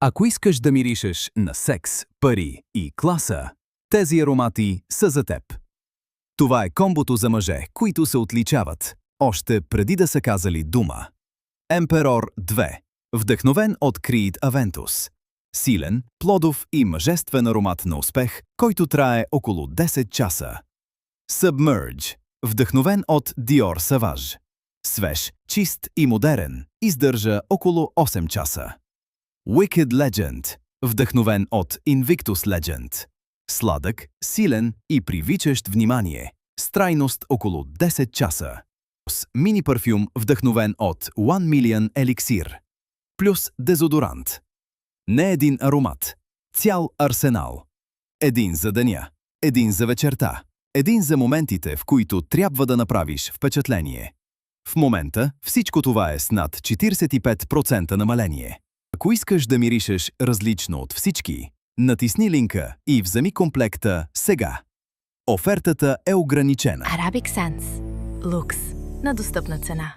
Ако искаш да миришеш на секс, пари и класа, тези аромати са за теб. Това е комбото за мъже, които се отличават, още преди да са казали дума. Emperor 2. Вдъхновен от Creed Aventus. Силен, плодов и мъжествен аромат на успех, който трае около 10 часа. Submerge. Вдъхновен от Dior Sauvage. Свеж, чист и модерен, издържа около 8 часа. Wicked Legend. Вдъхновен от Invictus Legend. Сладък, силен и привличащ внимание. С трайност около 10 часа. С мини парфюм, вдъхновен от One Million Elixir. Плюс дезодорант. Не един аромат. Цял арсенал. Един за деня. Един за вечерта. Един за моментите, в които трябва да направиш впечатление. В момента всичко това е с над 45% намаление. Ако искаш да миришеш различно от всички, натисни линка и вземи комплекта сега. Офертата е ограничена. Arabic Sense. Лукс на достъпна цена.